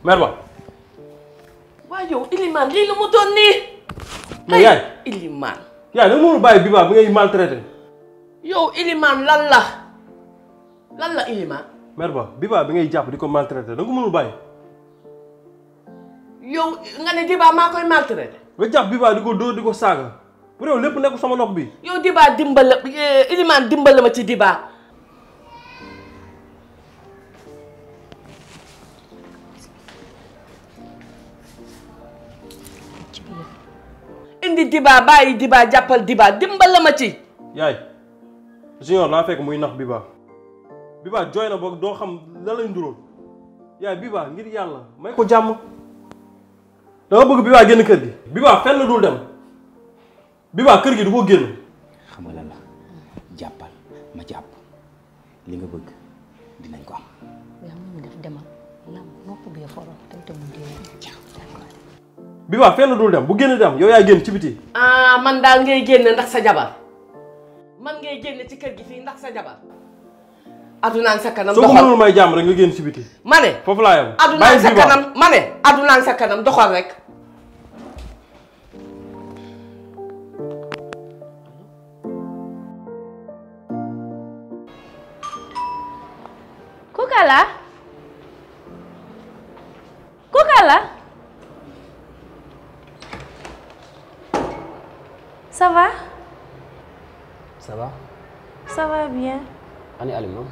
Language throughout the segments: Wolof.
mère ba. waaye yow Iliman lii lu mu doon nii. mais yaay Iliman. yaay da nga mënul bàyyi Biba bi ngay maltraité. yow Iliman lan la Iliman. mère ba Biba bi ngay jàpp di ko maltraité da nga ko mënul bàyyi. yow nga ne Diba maa koy maltraité. nga jàpp Biba di ko dóor di ko saaga pour yow lépp nekk sama nopp bi. yow Diba Iliman dimbala ma ci Diba. indi Diba bàyyi Diba jàppal Diba dimbala ma ci. yaay Junior laa fekk muy nax Biba Biba jooy na boog doo xam lan lay nduróol yaay Biba ngir yàlla may ko jàmm. dama bëgg Biba génn kër gi. Biba fenn dul dem Biba kër gi du ko génn. xam nga lan la jàppal ma jàpp li nga bëgg dinañ ko am. yaa ngi def demal lam nopp bee foro te mu dee. Biba fenn dul dem bu génn dem yow yaay génn ci biti. ah man daal ngay génn ndax sa jabar man ngay génn ci kër gi fii ndax sa jabar. adunaan sa kanam doxal soo ko mënul may jàmm rek nga génn ci biti. ma ne foofu laa yem. adunaan sa kanam ma ne adunaan sa kanam doxal rek. Kukala? Ça va? Ça va? Ça va bien. Ani Alima?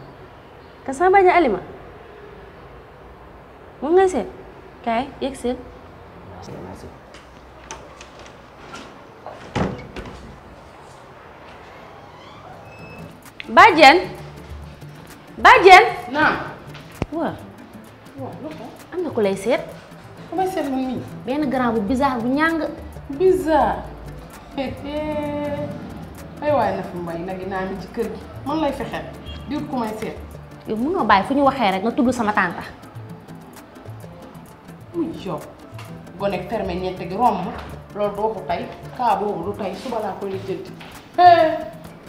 Kasama banyak Alima? Mau nggak sih? Kay, yeksil. Merci. Bajen? Bajen? Nah. Wah, Wah, lu ko? am na ku lay seet. Ku may seet man mii. Benn grand bu bizarre bu ñàng. Bizarre. ay waay na fi mbay nag naa mi ci kër gi man lay fexeel diwut ku may seet. Yow mun nga bàyyi fu ñu waxee rek nga tudd sama tante. muy yow gone fermé ñette gi romb loolu doo ko tey kaa boobu du tey suba laa koy lijjanti.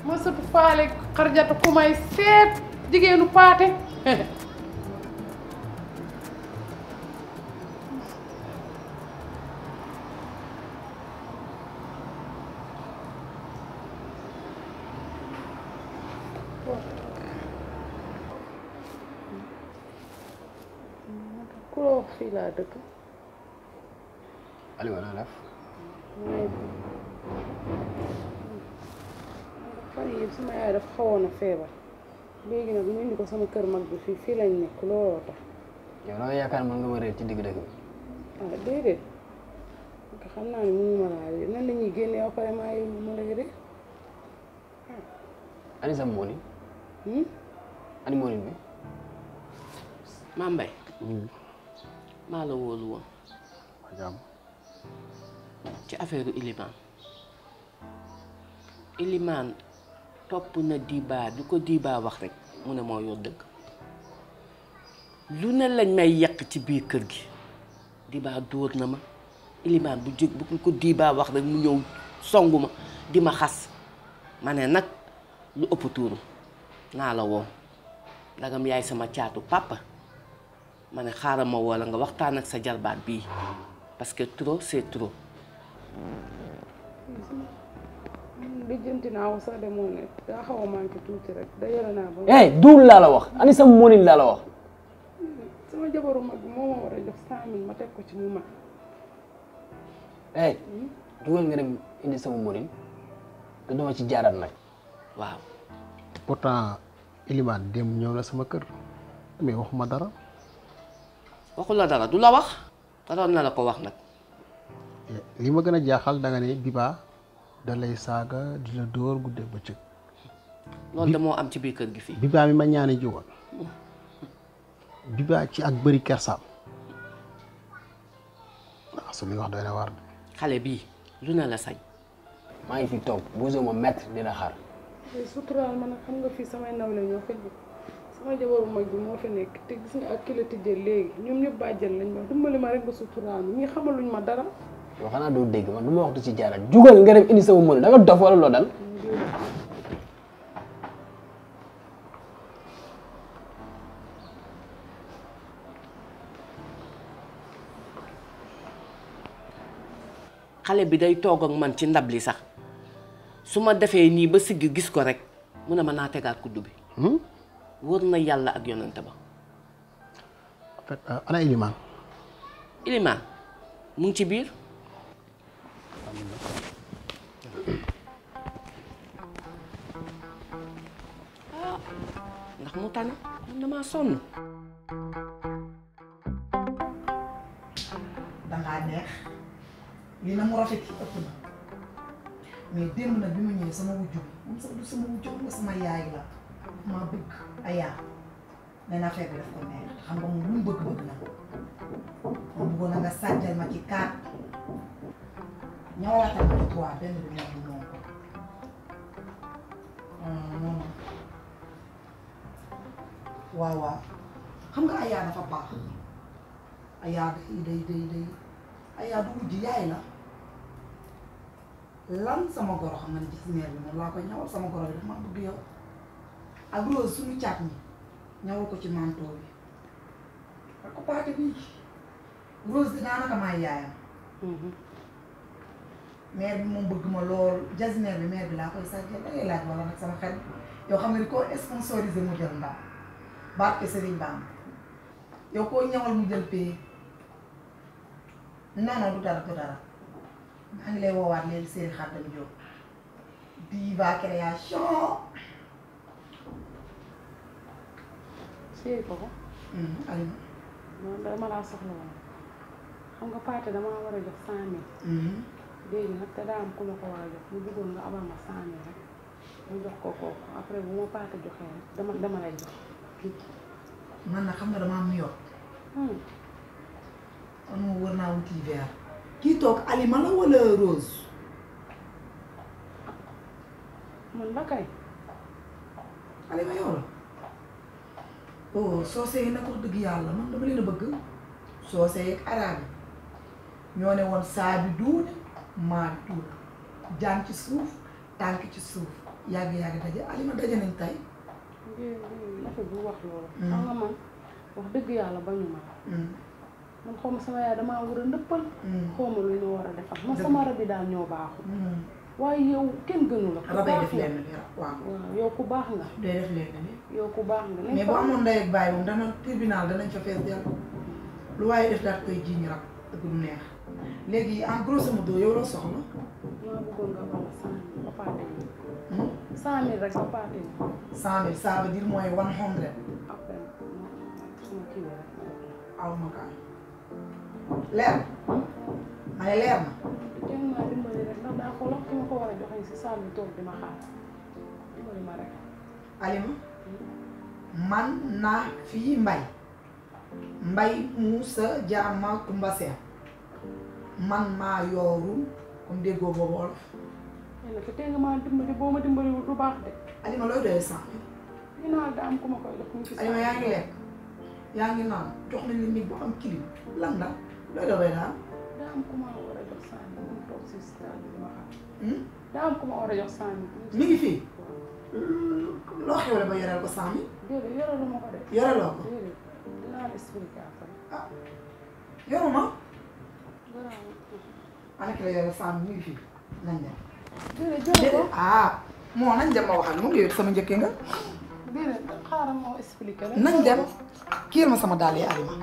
ma sëtu faale xarjata ku may seet jigéenu paate. ku la wax fii laa dëkk. Alima naa def. fan yii sama yaay dafa xawoon a feebar léegi nag mu indi ko sama kër mag bi fii lañ nekk looloo tax. yow da nga yaakaar mën nga ma réer ci digg dëkk bi. ah déedéet nga xam naa ne mënuma laa réer nan la ñuy génnee ba pare maa yóbbu ma lay réer. ani sa mooni. ani mooni bi. maa mbay. maa la wóolu woon. waa jàmm. ci affaire Ilimaan topp na Diba du ko Diba wax rek mu ne moo yor dëgg lu ne lañ may yàq ci biir kër gi Diba dóor na ma Ilimaan bu jóg bu ko Diba wax rek mu ñëw songu ma di ma xas ma ne nag lu ëpp tuuru naa la woo ndagam yaay sama caatu papa ma ne xaaral ma woo la nga waxtaan ak sa jarbaat bii parce que trop c'est trop. lijjanti naa ko sax de moo ne daa xaw a manqué tuuti rek da yore naa ba. duul laa la wax ani sa moonin laa la wax. sama jabaru mag bi moo ma war a jox 100 000 ma teg ko ci mu mag. jugal nga dem indi sama moonin te dama ci jaaraat nag. waaw. pourtant Elimane démb ñëw na sama kër mais waxuma dara. waxul la dara du la wax. waroon na la ko wax nag. li ma gën a jaaxal da nga ne Biba da lay saaga di la dóor guddee bëccëg. loolu de moo am ci biir kër gi fii. Biba mi ma ñaani jógoon Biba ci ak bëri kersaam waaw su li nga wax doy na war. xale bii lu ne la sañ. maa ngi fi toog bousez ma maître dina xaar. suturaal ma nag xam nga fii samay nawle ñoo fa jóg sama jabaru mag bi moo fa nekk te gis nga ak ki la tijjee léegi ñoom ñëpp bàjjen lañ ma dimbali ma rek nga suturaal ma ñi xamaluñ ma dara. yow xanaa doo dégg man du ma wax du ci jaaraat jugal nga dem indi sama moonin da nga dof wala loo dal. xale bi day toog ak man ci ndab li sax su ma defee nii ba sigg gis ko rek mu ne ma naa tegaat kuddu bi wóor na yàlla ak yonante ba. en fait ana Ilimaan. Ilimaan mu ngi ci biir. ndax mu tane man damaa sonn. dangaa neex lii na mu rafet yi ëpp na mais démb nag bi ma ñëwee sama wujju moom sax du sama wujju nga sama yaay la maa bëgg ayaa nee naa affaire bi daf ko neex xam nga moom lu mu bëgg na moom bëggoon na nga sàjjal ma ci 4 ñawalaatal ma ci 3 benn bi nekk moom ko non waaw waaw xam nga ayaa dafa baax ayaa day ayaa du wujj yaay la lan sama goro xam nga ne gis meer bi moom laa koy ñawal sama goro bi dafa ma bëgg yow ak Rose suñu caat ñi ñawal ko ci manteau bi ak ko paate bii Rose di daanaka maay yaayam meer bi moom bëgg ma lool jasneer bi meer bi laa koy sàjjal dangay laaj wala nag sama xel yow xam nga ni koo sponsorisé mu jël ndaw barke Serigne Bamba yow koo ñawal mu jël pay non du dara maa ngi lay woowaat léegi Serigne Khadim Diop Diva création. séeri ko ko. Alima. non dama laa soxla woon xam nga paate damaa war a jox 100 000. léegi nag te daa am ku ma ko war a jox mu bëggoon nga abal ma 100 000 rek mu jox ko kooku après bu ma paate joxee rek dama lay jox. man na xam nga dama am yor. kon moom war naa wuti verre. kii toog Alima la wala Rose. man la kay. Alima yow la. oh soosey nag wax dëgg yàlla man dama leen a bëgg. soosey ak arabe ñoo ne woon saa bi duuni maa bi tuuti jaan ci suuf tànk ci suuf yàgg daje Alima daje nañ tey. dafa bu wax loolu. xam nga man wax dëgg yàlla bañu ma. man xaw ma sama yaay damaa war a ndëppal. xaw ma lu ñu war a defal man sama rab yi daal ñoo baaxul. waaye yow kenn gënu la. ku rabay baax def nga leen ni waaw. yow ku baax nga. day def leen ni yow ku baax nga. mais bu amoon ndey ak baay moom dana tribunal danañ fa fees dell lu waaye def daal koy jiiñ rab dëgg du neex léegi en grosso modo yow la soxla. maa bëggoon nga wala 100 000 ba paate yi. 100 000 rek ba paate yi. 100 000 ça veut dire mooy 100. après sama kii rek. aw ma kaay leer ma ne leer na. kenn maa dimbali rek ndax daa xoolal ki ma ko war a joxe si saal bi toog di ma xaar dimbali ma rek. Alima man naa fii mbay Moussa Diama Kumba Seen man maa yoorul comme déggoo boobu wolof. yéen a te nga maa dimbali boo ma dimbaliwul du baax de. Alima looy doyee 100 000. ginnaaw da am ku ma koy def ñu ci. Alima yaa ngi lekk yaa ngi naan jox nañ la nit bu am kilim lan la looy doyee daal. daa am ku ma war a jox 100 000 mu toog si saal bi di ma xaar. daa am ku ma war a jox 100 000. mi ngi fii loo xewle ba yoreel ko 100 000. déedéet yoralu ma ko de. yoreloo ko. déedéet dinaa la expliquer après. ah yoruma. garaawul. ana ki la yoreel 100 000 mi ngi fii nañ dem. déedéet jël ko. ah moo nañ dem ma waxal moom yow sama njëkkee nga. déedéet xaaral moo expliquer rek. nañ dem kii ma sama daal yi Alima.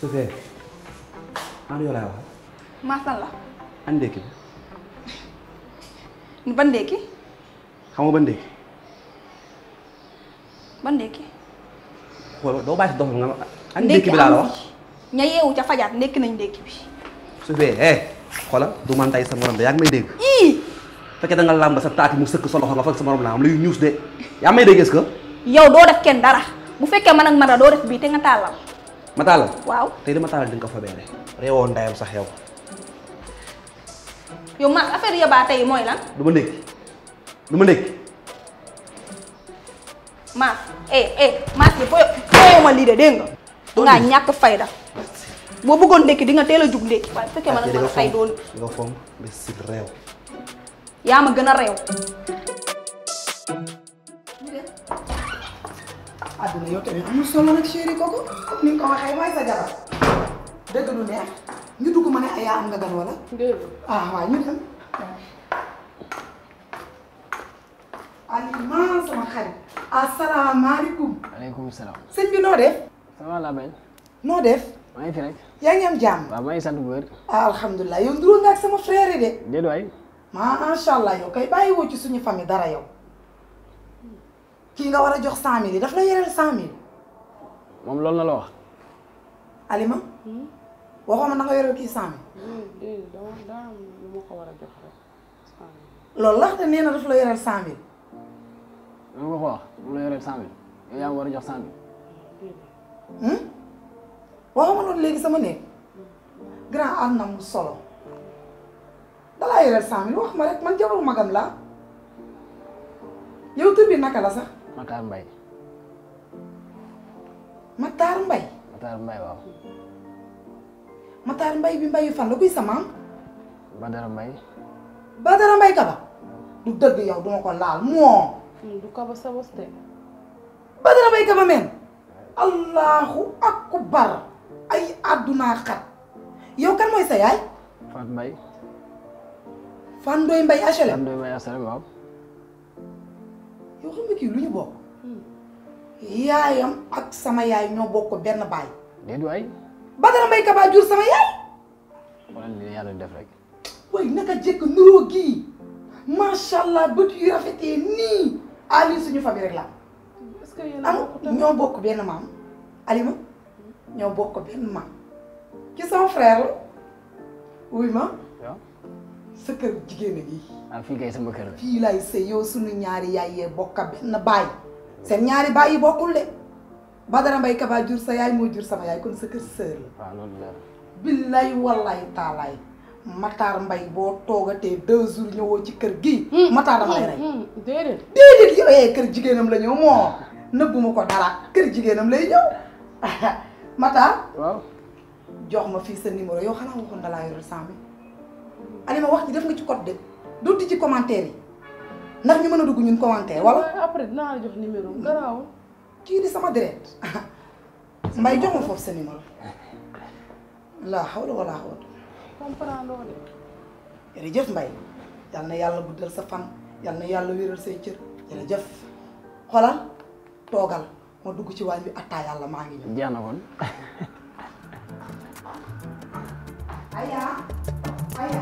Sofie maa yow laay wax. Maasal la. an ndékki bi. ban ndékki. xam nga ban ndékki. ban ndékki. xool doo bàyyi si dox nga an ndékki bi laa la wax. ña yeewu ca fajaat ndékki nañ ndékki bi. Sofie xoolal du man tey sa morom de yaa ngi may dégg. ii. fekkee da nga làmb sa taati mu sëkk sa loxo nga fekk sa morom laa am luy ñuus de yaa may dégg est-ce que. yow doo def kenn dara bu fekkee man ak man a doo def bii te nga tàllal. ma tàllal. waaw tey dama tàllal di nga ko fa beere. réewoon ndayam sax yow. yow man affaire yabaa tey mooy lan. du ma ndékki du ma ndékki Maas Maas bi fooyoo ma lii de dégg nga. dangaa ñàkk fayda. boo bëggoon ndekki di nga teel a jug ndekki waaye bu fekkee man ak fay doon. nga foog ba si réew. yaa ma gën a réew. àdduna yow tamit amul solo nag chéri kooku comme ni nga ko waxee mooy sa jabar dëgg lu neex ñu dugg ma ne ay yaa am nga gan wala. waaw ñu dem. Alima sama xarit. asalaamaaleykum. waaleykum salaam. sëñ bi noo def. ça va la belle. noo def. maa ngi fi rek. yaa ngi am jàmm. waaw maa ngi sant bu wér. alhamdulilah yow nduróo nga ak sama frère yi de. déedéet waay. macha allah yow kay bàyyi woo ci suñu famille dara yow. kii nga war a jox 100000 yi daf la yoreel 100000. moom loolu na la wax. Alima. waxoo ma na nga yoreel kii 100000. daa lu ma ko war a jox rek. loolu la te nee na daf la yoreel 100000. loolu nga ko wax moom la yoreel 100000 yow yaa ngi war a jox 100000. waxoo ma loolu léegi sama néeg. grand am na mu solo. dalaa yoreel 100000 wax ma rek man jabaru magam laa. yow tur bi naka la sax. Matar Mbaye. Matar Mbaye. Matar Mbaye waaw. Matar Mbaye bi Mbaye fan la kuy sa maam. Badara Mbaye. Badara Mbaye Kaba. du dëgg yow duma ko laal moo. du Kaba sa bos de. Badara Mbaye Kaba men. allahu akbar ay àdduna xat. yow kan mooy sa yaay. Fat Mbaye. Fandoy Mbaye HLM. Fandoy Mbaye HLM waaw. yow xam nga kii lu ñu bokk. yaayam ak sama yaay ñoo bokk benn baay. déedéet waay. Badara Mbaye Kaba jur sama yaay. xoolal li yàlla def rek. way naka jëkk nuroo gii macha allah bët yu rafetee nii Ali suñu famille rek la est-ce que yéen ñoo bokk benn maam Alima ñoo bokk benn maam ki sama frère la wuy ma sa kër jigéen a gi fii kay sama kër la fii lay sëy yow suñu ñaari yaay yee bokk benn baay seen ñaari baay yi bokkul de Badara Mbaye Kaba jur sa yaay moo jur sama yaay kon sa kër sœur la waaw loolu la billaay wallaay taalaay Matar Mbaye boo toogatee 2 jours ñëwoo ci kër gi Matar dama lay rey déedéet yow kër jigéenam la ñëw moo nëbbuma ko dara kër jigéenam lay ñëw Matar waaw jox ma fii sa numéro yow xanaa waxoon da laa yoreel 100000 Alima wax ci def nga ci code de dootu ci commentaire yi ndax ñu mën a dugg ñun commentaire wala après dinaa la jox numéro garaawul kii di sama direct Mbaye jox ma foofu sa numéro laa hawla wala hawla comprendre loo de jërëjëf Mbaye yal na yàlla guddal sa fan yal na yàlla wéral say cër jërëjëf xoolal toogal ma dugg ci waañ bi attaa yàlla maa ngi ñëw. jeex na kon. aya aya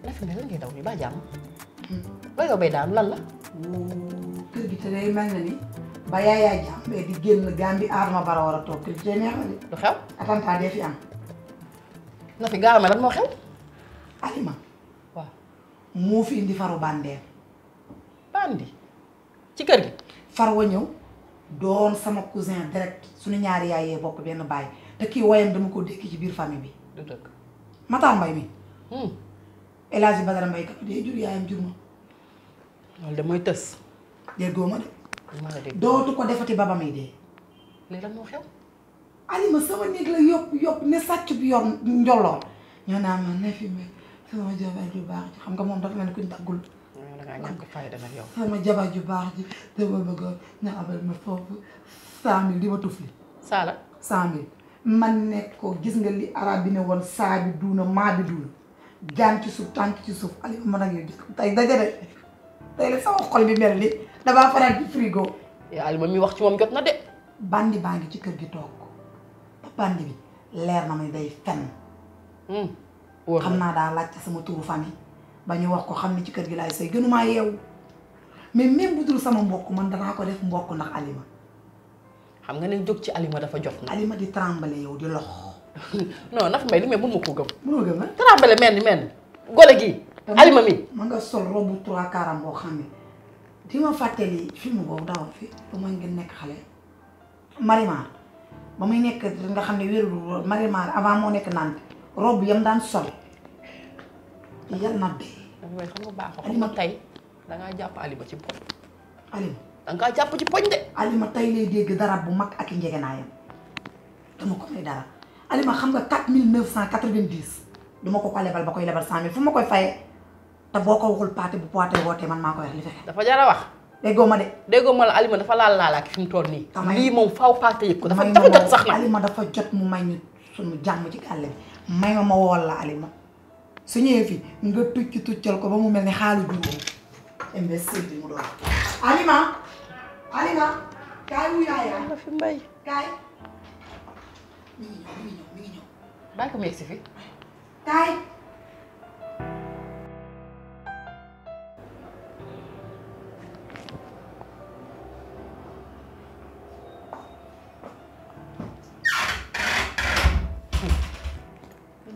Nafi Mbaye lan ngay daw nii ba jàmm ba yow bay daanu lan la kër gi te day mel na ni ba yaayaa jàmbee di génn Gambie Adama Barrow war a toog kër gi te neex na de lu xew attentat dee fi am Nafi gaaw ma lan moo xew Alima waaw moo fi indi faru bandeer bandi ci kër gi far wa ñëw doon sama cousin direct suñu ñaari yaayee bokk benn baay te kii woyam dama ko dégg ci biir famille bi du dëgg Matar Mbaye mi El Hadji Badara Mbaye Kaba dee jur yaayam jur ma loolu de mooy tës déggoo ma de ma la dégg dootu ko defati ba ba may dee léegi lan moo xew Alima sama néeg la yopp ne sàcc bi yor njolloor ñoo naan ma Nafi Mbaye sama jabar ju baax ji xam nga moom dafa mel ni kuñ daggul dangaa ñàkk fayda nag yow sama jabar ju baax ji dama bëggoon nga abal ma foofu 100000 di ma tufli saala 100000 man nekk ko gis nga li arab bi ne woon saa bi duuna maa bi duuna jaan ci suuf tànk ci suuf Alima man ak yow tey daje de tey la sama xol bi mel ni damaa faral di frigo yaa Alima mi wax ci moom jot na de bandi baa ngi ci kër gi toog te bandi bi leer na ma day fenn xam naa daa laajte sama turu famille ba ñu wax ko xam ne ci kër gi laay sëy gënumaa yeewu mais même bu dul sama mbokk man danaa ko def mbokk ndax Alima xam nga ne jóg ci Alima dafa jot na Alima di trembler yow di lox non Nafi Mbaye li mais mën ma koo gëm mënoo gëm nag trembler mel gole gii Alima mi ma nga sol robu 3/4 boo xam ne di ma fàttali film boobu dawal fi ba ma ngeen nekk xale Marimar ba muy nekk nga xam ne wérul Marimar avant moo nekk naan robe yam daan sol yal na dee May xam nga baaxoo xam nga tey dangaa jàpp Alima ci poñ. Alima dangaa jàpp ci poñ de. Alima tey lay dégg dara bu mag ak i njegenaayam dama ko may dara Alima xam nga 4990 duma ko lebal ba koy lebal 100000 fu ma koy fayee te boo ko waxul paate bu poité wootee man maa koy wax li fexe. dafa jar a wax. déggoo ma de. déggoo ma la Alima dafa laalaaki fi mu toll nii. lii moom faaw paate yëg ko dafa jot sax na. Alima dafa jot mu may ñu suñu jàmm ci gàlle bi may ma wool la Alima su ñëwee fi nga tuccal ko ba mu mel ni xaalu juróom imbécile bi mu doon. Alima kaay wu yaaya la fi mbay kaay mi ngi ñëw bàyyi ko mu yegg si fi kaay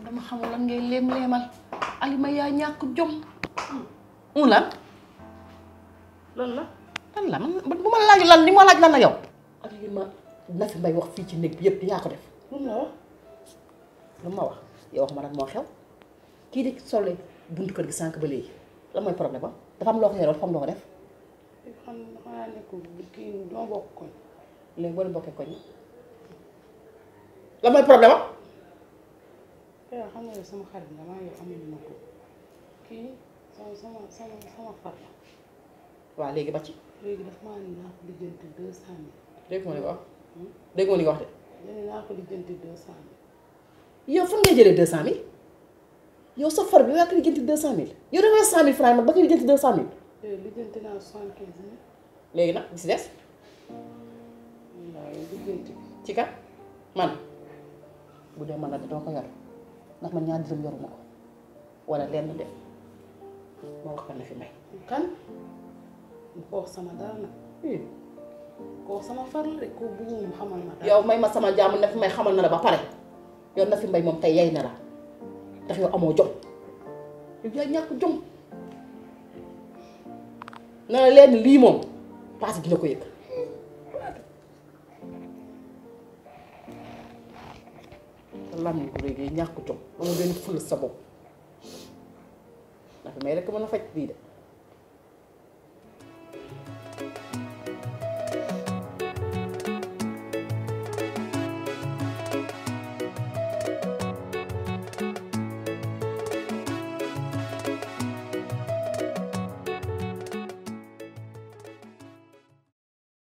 dama xamul lan ngay leem-leemal Alima yaa ñàkk jom lan lan la man bu ma laaj lan li ma laaj lan la yow Alima na fi mbay wax fii ci néeg bi yëpp yaa ko def lu ma wax yow wax ma nag moo xew kii di sole buntu kër gi sànq ba léegi lan mooy problème ba dafa am loo ko yoroon dafa am loo ko def xam xanaa nekk kii doo bokk koñ léegi boo leen bokkee koñ lan mooy problème ba yow xam nga sama xarit damaa yow amuñu ma ko kii sama far la waaw léegi ba ci léegi dafa maa ni naa ko lijjanti 200000 dégg nga li nga wax dégg nga li nga wax de léegi naa ko lijjanti 200000 yow fan ngay jëlee 200000 yow sa far bi yaa ko lijjanti 200000 yow da nga 100000 francs man ba ko lijjanti 200000 lijjanti naa 75000 léegi nag bi si des waaw lijjanti ci kat man bu dee man la doo ko yor ndax man ñaar dërëm yoruma ko wala lenn de moo wax kan la fi may kan ko wax sama dara nag ko wax sama far la de ko bëggum xamal ma dara yow may ma sama jàmm na fi may xamal na la ba pare yow na fi mbay moom tey yay na la ndax yow amoo jom yow yaa ñàkk jom na la leen lii moom paase dina ko yëg lan ni ko léegi ñàkk jom amoo benn ful sa bopp na fi may rek mën a faj lii de